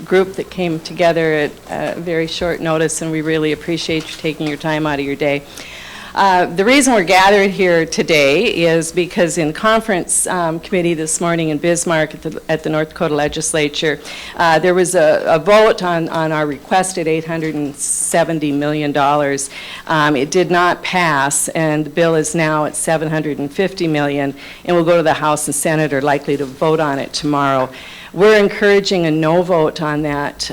group that came together at very short notice, and we really appreciate you taking your time out of your day. The reason we're gathered here today is because in conference committee this morning in Bismarck at the North Dakota Legislature, there was a vote on our requested $870 million. It did not pass, and the bill is now at $750 million, and will go to the House and Senate, are likely to vote on it tomorrow. We're encouraging a no vote on that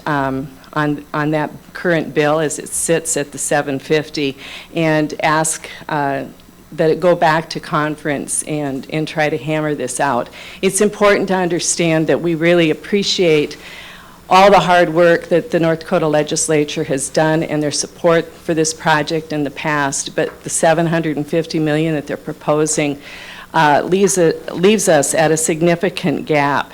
on that current bill as it sits at the 750, and ask that it go back to conference and try to hammer this out. It's important to understand that we really appreciate all the hard work that the North Dakota Legislature has done and their support for this project in the past, but the $750 million that they're proposing leaves us at a significant gap.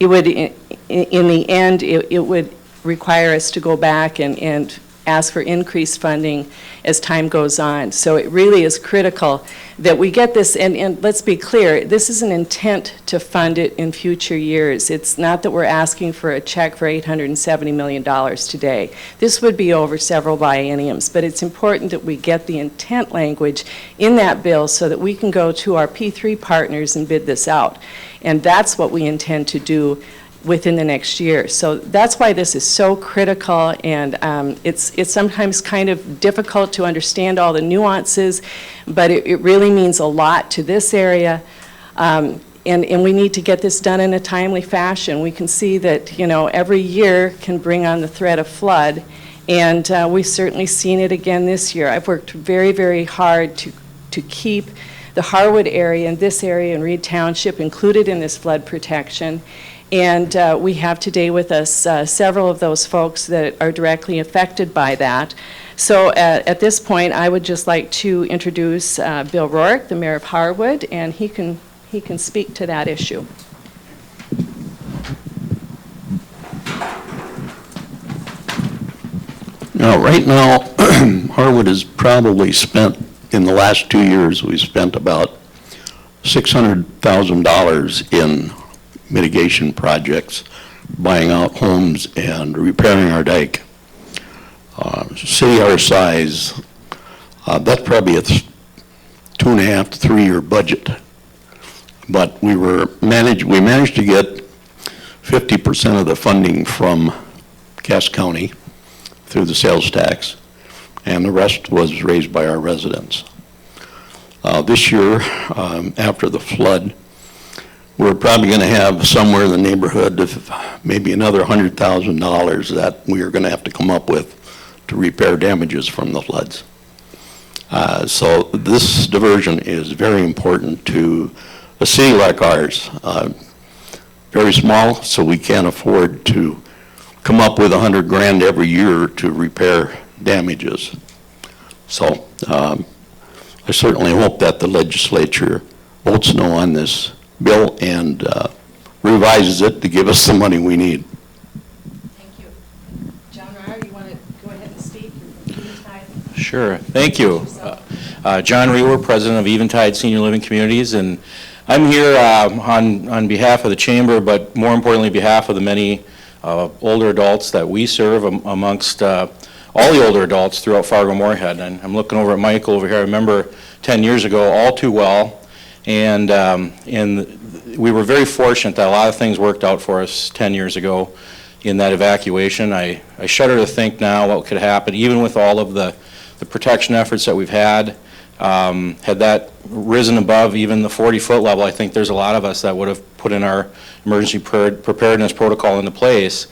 It would, in the end, it would require us to go back and ask for increased funding as time goes on. So it really is critical that we get this, and let's be clear, this is an intent to fund it in future years. It's not that we're asking for a check for $870 million today. This would be over several bienniums, but it's important that we get the intent language in that bill so that we can go to our P3 partners and bid this out. And that's what we intend to do within the next year. So that's why this is so critical, and it's sometimes kind of difficult to understand all the nuances, but it really means a lot to this area, and we need to get this done in a timely fashion. We can see that, you know, every year can bring on the threat of flood, and we've certainly seen it again this year. I've worked very, very hard to keep the Harwood area and this area in Reed Township included in this flood protection. And we have today with us several of those folks that are directly affected by that. So at this point, I would just like to introduce Bill Rourke, the mayor of Harwood, and he can speak to that issue. Now, right now, Harwood has probably spent, in the last 2 years, we've spent about $600,000 in mitigation projects, buying out homes and repairing our dike. City our size, that's probably a 2.5 to 3 year budget. But we managed to get 50% of the funding from Cass County through the sales tax, and the rest was raised by our residents. This year, after the flood, we're probably going to have somewhere in the neighborhood of maybe another $100,000 that we are going to have to come up with to repair damages from the floods. So this diversion is very important to a city like ours. Very small, so we can't afford to come up with $100 grand every year to repair damages. So I certainly hope that the legislature votes no on this bill and revises it to give us the money we need. Thank you. John Ryer, you want to go ahead and speak? Sure. Thank you. John Rewer, president of Eventide Senior Living Communities, and I'm here on behalf of the chamber, but more importantly, behalf of the many older adults that we serve amongst all the older adults throughout Fargo-Moorhead. And I'm looking over at Michael over here. I remember 10 years ago all too well. And we were very fortunate that a lot of things worked out for us 10 years ago in that evacuation. I shudder to think now what could happen, even with all of the protection efforts that we've had. Had that risen above even the 40-foot level, I think there's a lot of us that would have put in our emergency preparedness protocol into place.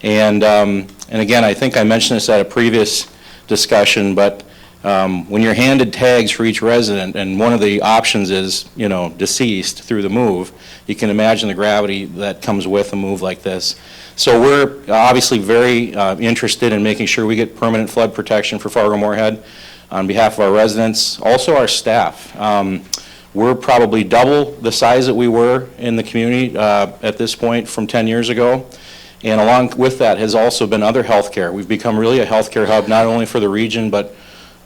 And again, I think I mentioned this at a previous discussion, but when you're handed tags for each resident, and one of the options is, you know, deceased through the move, you can imagine the gravity that comes with a move like this. So we're obviously very interested in making sure we get permanent flood protection for Fargo-Moorhead on behalf of our residents, also our staff. We're probably double the size that we were in the community at this point from 10 years ago. And along with that has also been other healthcare. We've become really a healthcare hub, not only for the region, but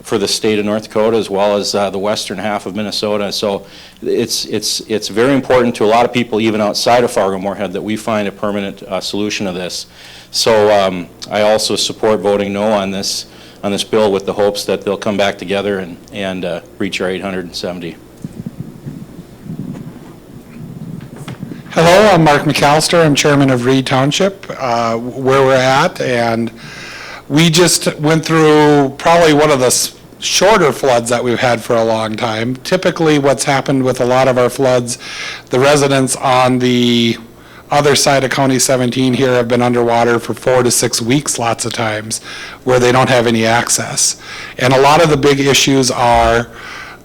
for the state of North Dakota as well as the western half of Minnesota. So it's very important to a lot of people even outside of Fargo-Moorhead that we find a permanent solution to this. So I also support voting no on this bill with the hopes that they'll come back together and reach our 870. Hello, I'm Mark McAllister. I'm chairman of Reed Township, where we're at, and we just went through probably one of the shorter floods that we've had for a long time. Typically, what's happened with a lot of our floods, the residents on the other side of County 17 here have been underwater for 4 to 6 weeks lots of times, where they don't have any access. And a lot of the big issues are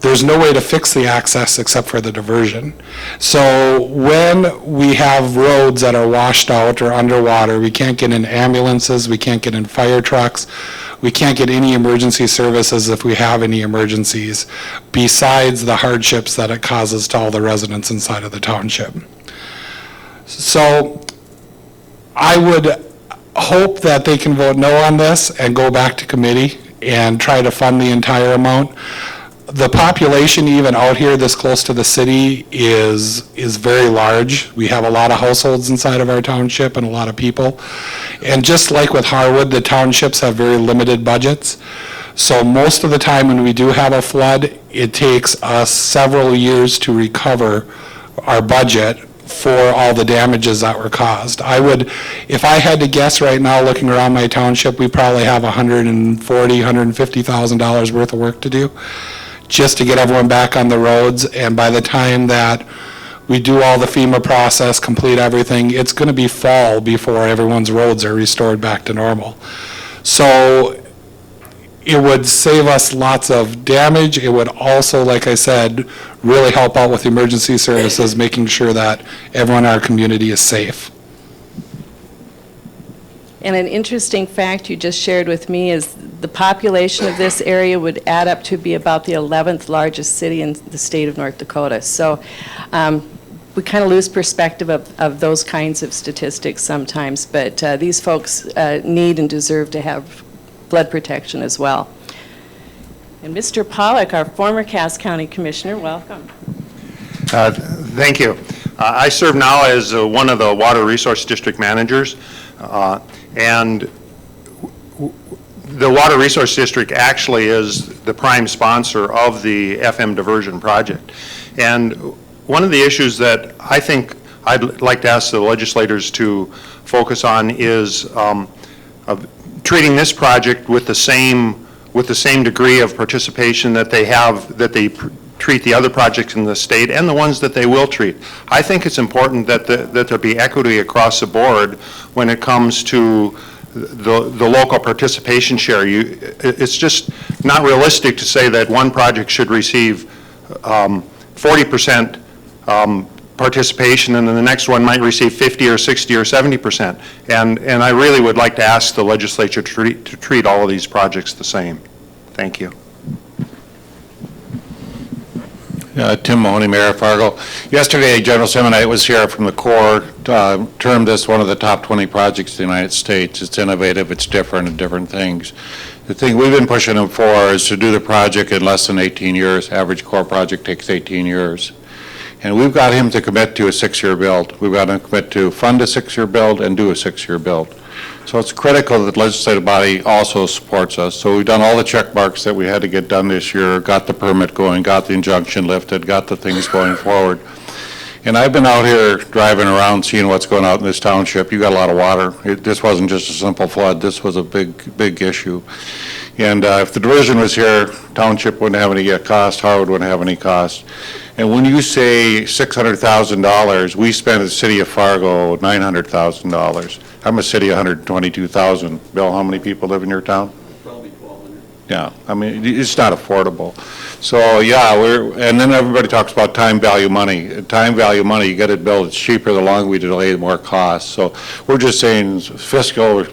there's no way to fix the access except for the diversion. So when we have roads that are washed out or underwater, we can't get in ambulances, we can't get in fire trucks, we can't get any emergency services if we have any emergencies, besides the hardships that it causes to all the residents inside of the township. So I would hope that they can vote no on this and go back to committee and try to fund the entire amount. The population even out here this close to the city is very large. We have a lot of households inside of our township and a lot of people. And just like with Harwood, the townships have very limited budgets. So most of the time when we do have a flood, it takes us several years to recover our budget for all the damages that were caused. I would, if I had to guess right now, looking around my township, we probably have $140,000, $150,000 worth of work to do, just to get everyone back on the roads. And by the time that we do all the FEMA process, complete everything, it's going to be fall before everyone's roads are restored back to normal. So it would save us lots of damage. It would also, like I said, really help out with emergency services, making sure that everyone in our community is safe. And an interesting fact you just shared with me is the population of this area would add up to be about the 11th largest city in the state of North Dakota. So we kind of lose perspective of those kinds of statistics sometimes, but these folks need and deserve to have flood protection as well. And Mr. Pollack, our former Cass County Commissioner, welcome. Thank you. I serve now as one of the Water Resource District managers, and the Water Resource District actually is the prime sponsor of the FM diversion project. And one of the issues that I think I'd like to ask the legislators to focus on is treating this project with the same degree of participation that they have, that they treat the other projects in the state and the ones that they will treat. I think it's important that there be equity across the board when it comes to the local participation share. It's just not realistic to say that one project should receive 40% participation and then the next one might receive 50 or 60 or 70%. And I really would like to ask the legislature to treat all of these projects the same. Thank you. Tim Mahoney, Mayor of Fargo. Yesterday, General Simonite was here from the Corps, termed this one of the top 20 projects in the United States. It's innovative, it's different, and different things. The thing we've been pushing them for is to do the project in less than 18 years. Average Corps project takes 18 years. And we've got him to commit to a 6-year build. We've got him to commit to fund a 6-year build and do a 6-year build. So it's critical that the legislative body also supports us. So we've done all the check marks that we had to get done this year, got the permit going, got the injunction lifted, got the things going forward. And I've been out here driving around seeing what's going on in this township. You got a lot of water. This wasn't just a simple flood. This was a big issue. And if the diversion was here, township wouldn't have any cost, Harwood wouldn't have any cost. And when you say $600,000, we spent as the city of Fargo $900,000. I'm a city of 122,000. Bill, how many people live in your town? Probably 1,200. Yeah, I mean, it's not affordable. So yeah, and then everybody talks about time value money. Time value money, you get it built, it's cheaper, the longer we delay, the more cost. So we're just saying fiscal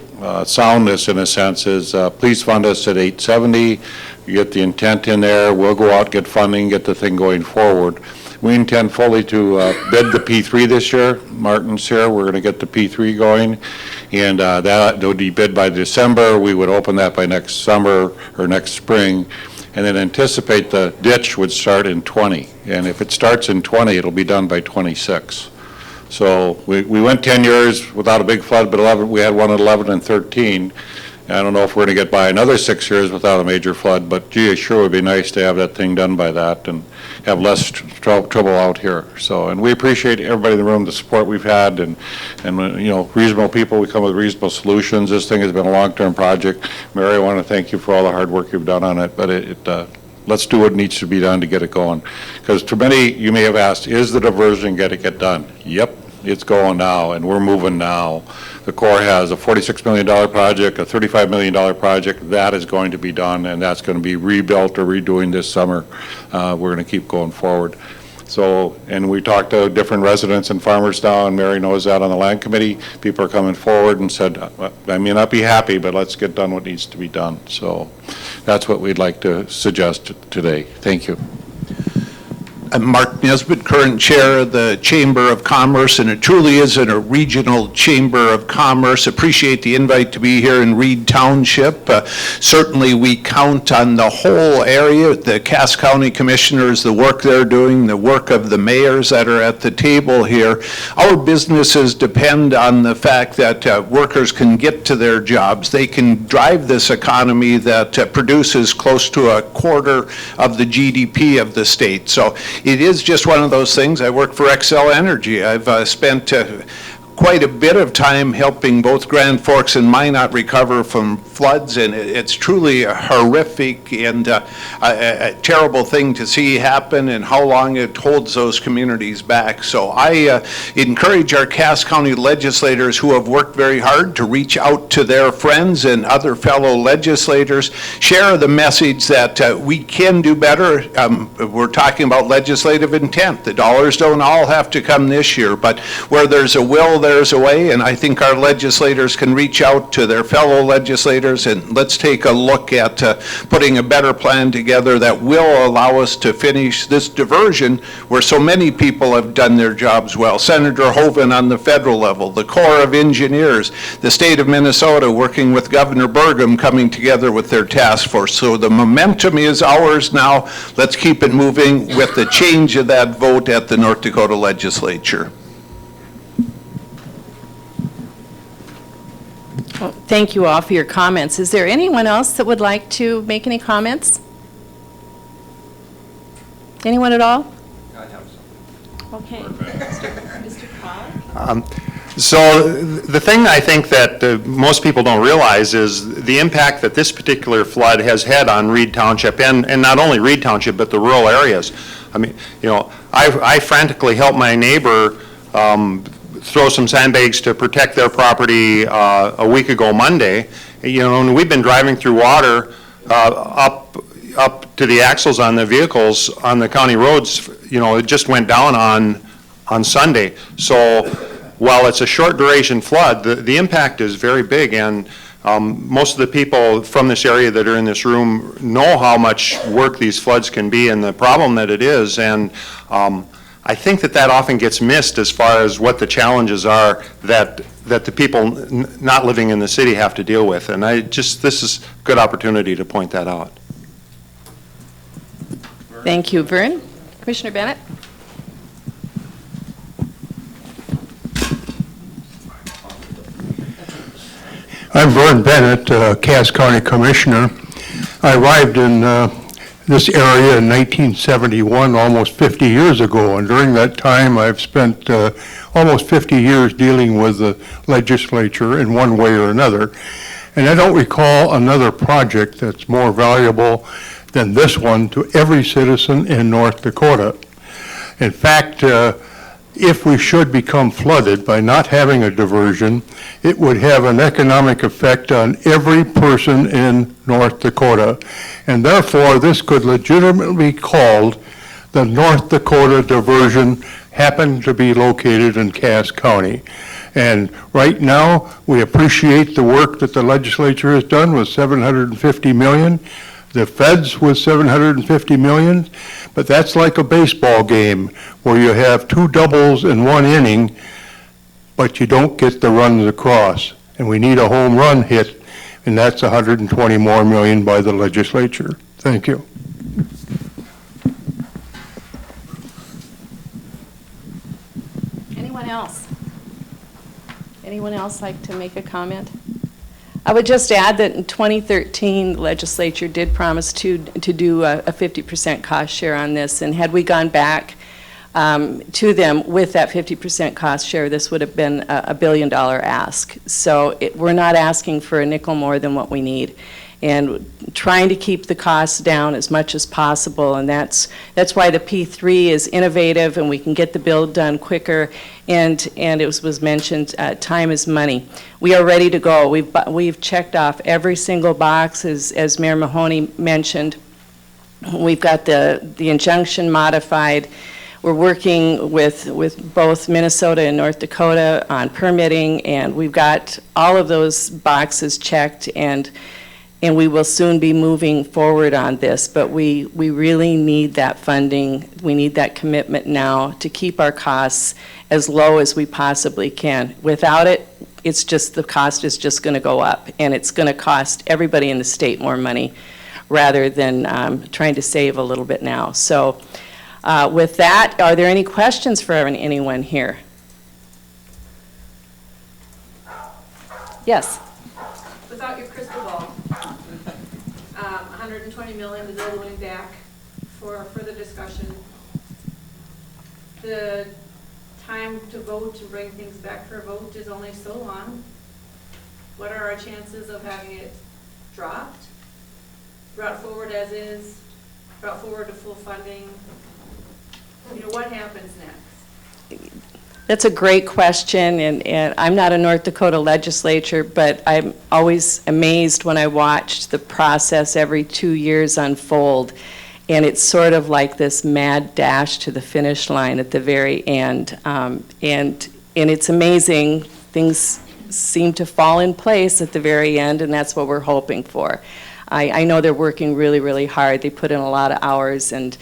soundness in a sense is please fund us at 870. You get the intent in there, we'll go out, get funding, get the thing going forward. We intend fully to bid the P3 this year. Martin's here, we're going to get the P3 going, and that would be bid by December. We would open that by next summer or next spring, and then anticipate the ditch would start in 20. And if it starts in 20, it'll be done by 26. So we went 10 years without a big flood, but we had one at 11 and 13. I don't know if we're going to get by another 6 years without a major flood, but gee, it sure would be nice to have that thing done by that and have less trouble out here. So, and we appreciate everybody in the room, the support we've had, and you know, reasonable people. We come with reasonable solutions. This thing has been a long-term project. Mary, I want to thank you for all the hard work you've done on it, but let's do what needs to be done to get it going. Because to many, you may have asked, is the diversion going to get done? Yep, it's going now, and we're moving now. The Corps has a $46 million project, a $35 million project. That is going to be done, and that's going to be rebuilt or redoing this summer. We're going to keep going forward. So, and we talked to different residents and farmers now, and Mary knows that on the land committee. People are coming forward and said, I may not be happy, but let's get done what needs to be done. So that's what we'd like to suggest today. Thank you. I'm Mark Nesbitt, current chair of the Chamber of Commerce, and it truly is a regional Chamber of Commerce. Appreciate the invite to be here in Reed Township. Certainly we count on the whole area, the Cass County Commissioners, the work they're doing, the work of the mayors that are at the table here. Our businesses depend on the fact that workers can get to their jobs. They can drive this economy that produces close to a quarter of the GDP of the state. So it is just one of those things. I work for Xcel Energy. I've spent quite a bit of time helping both Grand Forks and Minot recover from floods, and it's truly a horrific and a terrible thing to see happen and how long it holds those communities back. So I encourage our Cass County legislators who have worked very hard to reach out to their friends and other fellow legislators, share the message that we can do better. We're talking about legislative intent. The dollars don't all have to come this year, but where there's a will, there's a way, and I think our legislators can reach out to their fellow legislators, and let's take a look at putting a better plan together that will allow us to finish this diversion where so many people have done their jobs well. Senator Hoeven on the federal level, the Corps of Engineers, the state of Minnesota working with Governor Burgum coming together with their task force. So the momentum is ours now. Let's keep it moving with the change of that vote at the North Dakota legislature. Well, thank you all for your comments. Is there anyone else that would like to make any comments? Anyone at all? I have some. Okay. Mr. Cobb? So the thing I think that most people don't realize is the impact that this particular flood has had on Reed Township, and not only Reed Township, but the rural areas. I mean, you know, I frantically helped my neighbor throw some sandbags to protect their property a week ago Monday. You know, and we've been driving through water up to the axles on the vehicles on the county roads. You know, it just went down on Sunday. So while it's a short duration flood, the impact is very big, and most of the people from this area that are in this room know how much work these floods can be and the problem that it is. And I think that often gets missed as far as what the challenges are that the people not living in the city have to deal with. And this is a good opportunity to point that out. Thank you. Vern? Commissioner Bennett? I'm Vern Bennett, Cass County Commissioner. I arrived in this area in 1971, almost 50 years ago, and during that time I've spent almost 50 years dealing with the legislature in one way or another, and I don't recall another project that's more valuable than this one to every citizen in North Dakota. In fact, if we should become flooded by not having a diversion, it would have an economic effect on every person in North Dakota. And therefore, this could legitimately be called the North Dakota diversion, happened to be located in Cass County. And right now, we appreciate the work that the legislature has done with $750 million. The feds with $750 million, but that's like a baseball game where you have two doubles in one inning, but you don't get the runs across. And we need a home run hit, and that's $120 more million by the legislature. Thank you. else? Anyone else like to make a comment? I would just add that in 2013, the legislature did promise to do a 50% cost share on this, and had we gone back to them with that 50% cost share, this would have been a $1 billion ask. So we're not asking for a nickel more than what we need, and trying to keep the costs down as much as possible, and that's why the P3 is innovative, and we can get the build done quicker, and it was mentioned, time is money. We are ready to go. We've checked off every single box, as Mayor Mahoney mentioned. We've got the injunction modified. We're working with both Minnesota and North Dakota on permitting, and we've got all of those boxes checked, and we will soon be moving forward on this, but we really need that funding. We need that commitment now to keep our costs as low as we possibly can. Without it, it's just, the cost is just going to go up, and it's going to cost everybody in the state more money rather than trying to save a little bit now. So with that, are there any questions for anyone here? Yes? Without your crystal ball, 120 million is all going back for further discussion. The time to vote and bring things back for a vote is only so long. What are our chances of having it dropped, brought forward as is, brought forward to full funding? You know, what happens next? That's a great question, and I'm not a North Dakota legislature, but I'm always amazed when I watched the process every 2 years unfold, and it's sort of like this mad dash to the finish line at the very end, and it's amazing. Things seem to fall in place at the very end, and that's what we're hoping for. I know they're working really, really hard. They put in a lot of hours and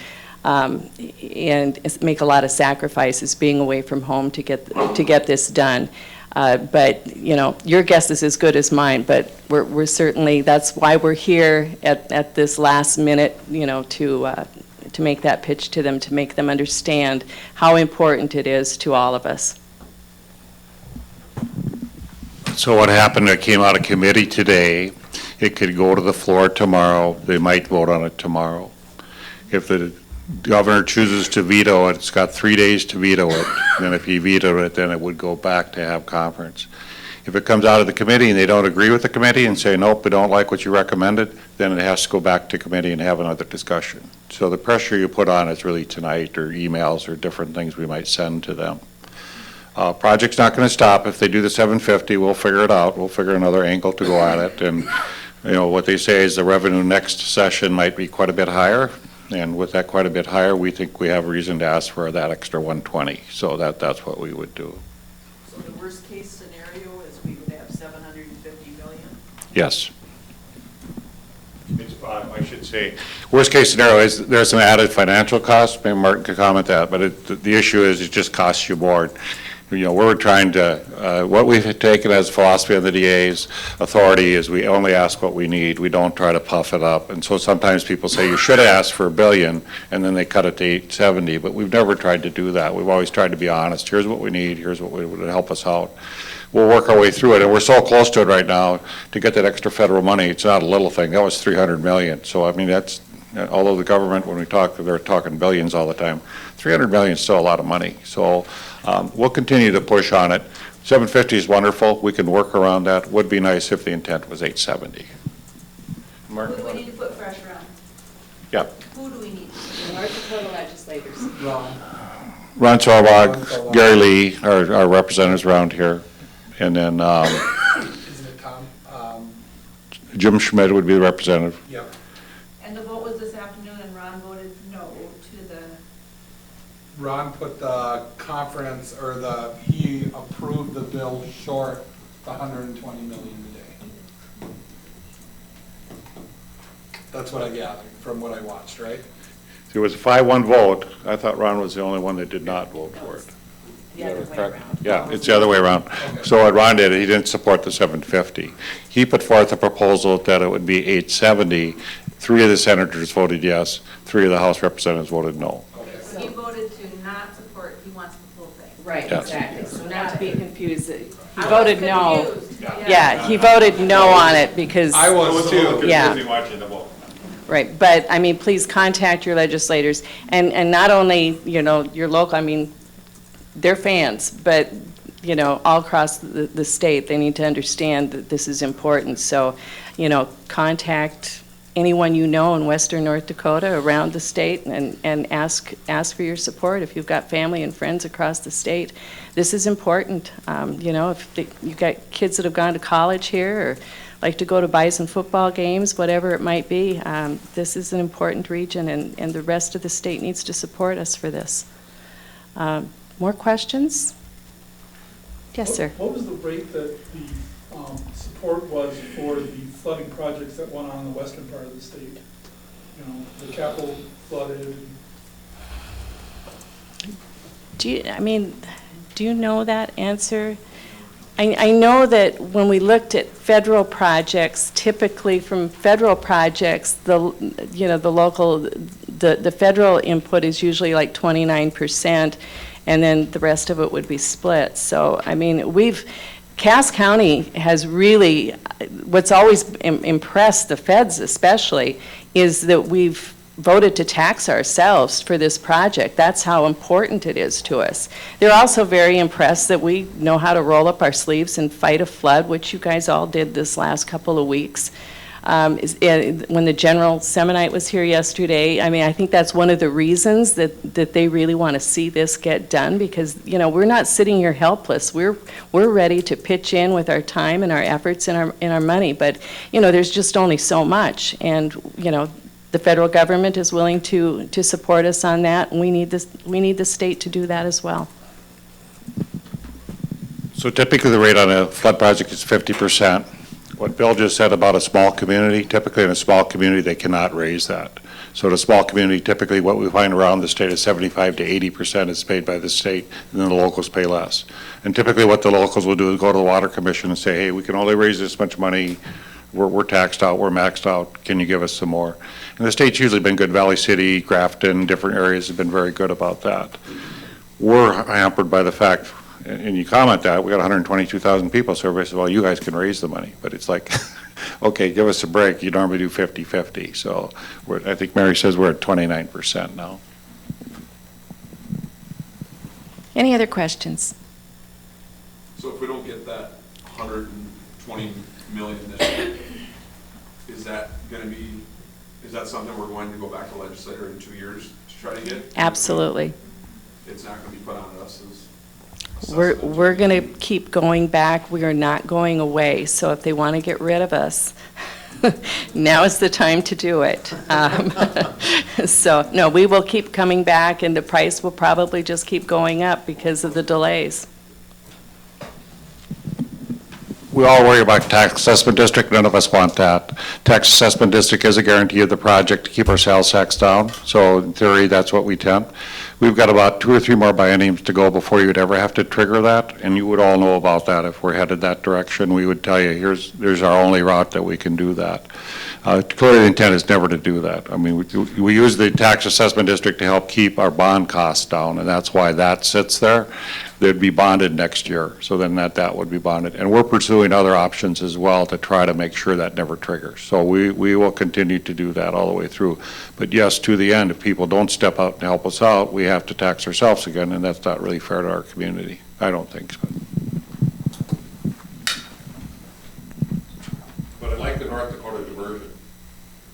make a lot of sacrifices being away from home to get this done. But you know, your guess is as good as mine. But we're certainly, that's why we're here at this last minute, you know, to make that pitch to them, to make them understand how important it is to all of us. So what happened, it came out of committee today. It could go to the floor tomorrow. They might vote on it tomorrow. If the governor chooses to veto it, it's got 3 days to veto it. And if he vetoed it, then it would go back to have conference. If it comes out of the committee and they don't agree with the committee and say, nope, we don't like what you recommended, then it has to go back to committee and have another discussion. So the pressure you put on is really tonight, or emails, or different things we might send to them. Project's not going to stop. If they do the 750, we'll figure it out. We'll figure another angle to go at it. And you know, what they say is the revenue next session might be quite a bit higher. And with that quite a bit higher, we think we have reason to ask for that extra 120. So that's what we would do. So the worst case scenario is we would have 750 million? Yes. I should say, worst case scenario is there's some added financial costs. Maybe Martin could comment that, but the issue is it just costs you more. You know, we're trying to, what we've taken as philosophy of the DA's authority is we only ask what we need. We don't try to puff it up. And so sometimes people say you should ask for $1 billion, and then they cut it to 870, but we've never tried to do that. We've always tried to be honest. Here's what we need. Here's what would help us out. We'll work our way through it, and we're so close to it right now to get that extra federal money. It's not a little thing. That was $300 million. So, I mean, that's, although the government, when we talk, they're talking billions all the time, $300 million is still a lot of money. So we'll continue to push on it. 750 is wonderful. We can work around that. Would be nice if the intent was 870. Mark? Who do we need to put pressure on? Yeah. Who do we need? North Dakota legislators. Ron Solbach, Gary Lee, our representatives around here. And then Isn't it Tom? Jim Schmidt would be the representative. Yeah. And the vote was this afternoon, and Ron voted no to the... Ron put the conference, or he approved the bill short the 120 million today. That's what I gathered from what I watched, right? It was a 5-1 vote. I thought Ron was the only one that did not vote for it. The other way around. Yeah, it's the other way around. So what Ron did, he didn't support the 750. He put forth a proposal that it would be 870. 3 of the senators voted yes. 3 of the House representatives voted no. So he voted to not support, he wants the full thing. Right, Yes. exactly. So confused. He voted no. Confused. Yeah, he voted no on it because. I was too. Yeah. Right, but, I mean, please contact your legislators, and not only, you know, your local, I mean, they're fans, but, you know, all across the state, they need to understand that this is important, so, you know, contact anyone you know in western North Dakota, around the state, and ask for your support if you've got family and friends across the state. This is important, you know, if you've got kids that have gone to college here, or like to go to Bison football games, whatever it might be. This is an important region, and the rest of the state needs to support us for this. More questions? Yes, sir. What was the rate that the support was for the flooding projects that went on in the western part of the state? You know, the Capitol flooded. Do you know that answer? I know that when we looked at federal projects, typically from federal projects, the federal input is usually like 29%, and then the rest of it would be split. So, I mean, Cass County has really, what's always impressed the feds especially, is that we've voted to tax ourselves for this project. That's how important it is to us. They're also very impressed that we know how to roll up our sleeves and fight a flood, which you guys all did this last couple of weeks. When the General Semonite was here yesterday, I mean, I think that's one of the reasons that they really want to see this get done, because, you know, we're not sitting here helpless. We're ready to pitch in with our time and our efforts and our money, but, you know, there's just only so much, and, you know, the federal government is willing to support us on that, and we need the state to do that as well. So typically the rate on a flood project is 50%. What Bill just said about a small community, typically in a small community they cannot raise that. So in a small community, typically what we find around the state is 75 to 80% is paid by the state, and then the locals pay less. And typically what the locals will do is go to the Water Commission and say, hey, we can only raise this much money, we're taxed out, we're maxed out, can you give us some more? And the state's usually been good. Valley City, Grafton, different areas have been very good about that. We're hampered by the fact, and you comment that, we got 122,000 people, so everybody says, well, you guys can raise the money. But it's like, okay, give us a break. You normally do 50-50. So I think Mary says we're at 29% now. Any other questions? So if we don't get that 120 million this year, is that something we're going to go back to legislature in 2 years to try to get? Absolutely. It's not going to be put on us as We're going to keep going back. We are not going away. So if they want to get rid of us, now is the time to do it. So no, we will keep coming back, and the price will probably just keep going up because of the delays. We all worry about tax assessment district. None of us want that. Tax assessment district is a guarantee of the project to keep our sales tax down. So in theory, that's what we tempt. We've got about 2 or 3 more bienniums to go before you'd ever have to trigger that. And you would all know about that. If we're headed that direction, we would tell you, there's our only route that we can do that. Clearly, the intent is never to do that. I mean, we use the tax assessment district to help keep our bond costs down, and that's why that sits there. They'd be bonded next year, so then that would be bonded. And we're pursuing other options as well to try to make sure that never triggers. So we will continue to do that all the way through. But yes, to the end, if people don't step out and help us out, we have to tax ourselves again, and that's not really fair to our community. I don't think so. But I like the North Dakota diversion.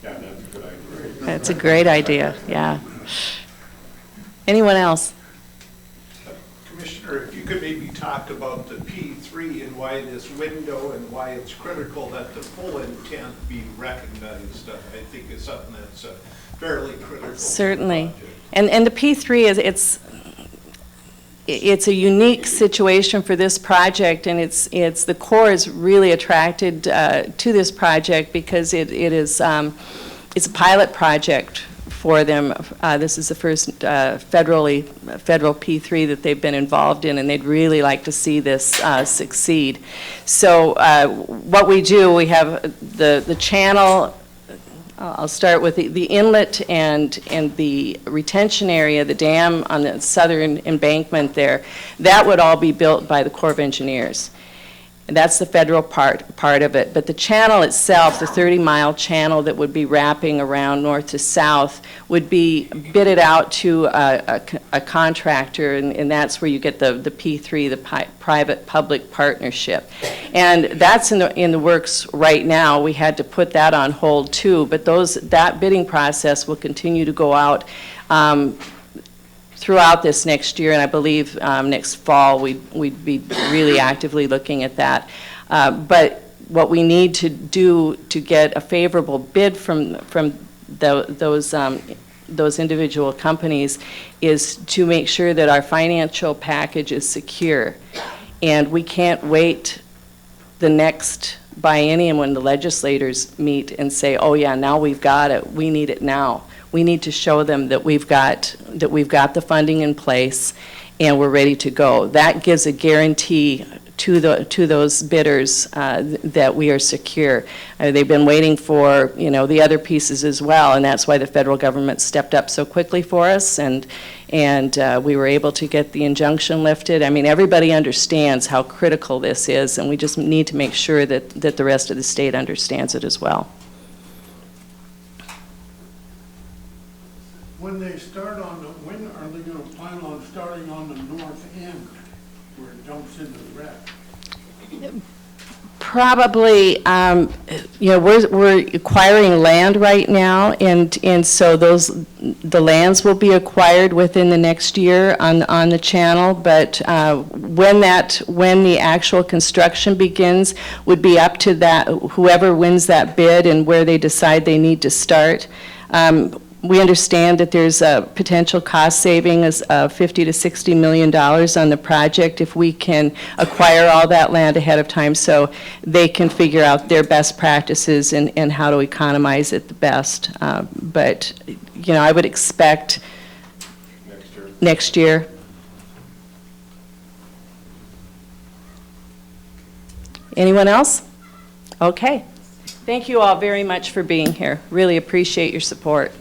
Yeah, that's a good idea. That's a great idea, yeah. Anyone else? Commissioner, if you could maybe talk about the P3 and why this window and why it's critical that the full intent be recognized. I think it's something that's fairly critical. Certainly. And the P3 is, it's a unique situation for this project, and it's the Corps is really attracted to this project because it's a pilot project for them. This is the first federal P3 that they've been involved in, and they'd really like to see this succeed. So what we do, we have the channel I'll start with the inlet and the retention area, the dam on the southern embankment there. That would all be built by the Corps of Engineers. And that's the federal part of it. But the channel itself, the 30-mile channel that would be wrapping around north to south, would be bidded out to a contractor, and that's where you get the P3, the private-public partnership. And that's in the works right now. We had to put that on hold too, but that bidding process will continue to go out throughout this next year, and I believe next fall we'd be really actively looking at that. But what we need to do to get a favorable bid from those individual companies is to make sure that our financial package is secure. And we can't wait the next biennium when the legislators meet and say, oh yeah, now we've got it, we need it now. We need to show them that we've got the funding in place and we're ready to go. That gives a guarantee to those bidders that we are secure. They've been waiting for, the other pieces as well, and that's why the federal government stepped up so quickly for us, and we were able to get the injunction lifted. I mean, everybody understands how critical this is, and we just need to make sure that the rest of the state understands it as well. When they start when are they going to plan on starting on the north end where it dumps into the wreck? Probably, we're acquiring land right now, and so the lands will be acquired within the next year on the channel. But when the actual construction begins, would be up to whoever wins that bid and where they decide they need to start. We understand that there's a potential cost savings of $50 to $60 million on the project if we can acquire all that land ahead of time so they can figure out their best practices and how to economize it the best. But, I would expect next year. Anyone else? Okay. Thank you all very much for being here. Really appreciate your support.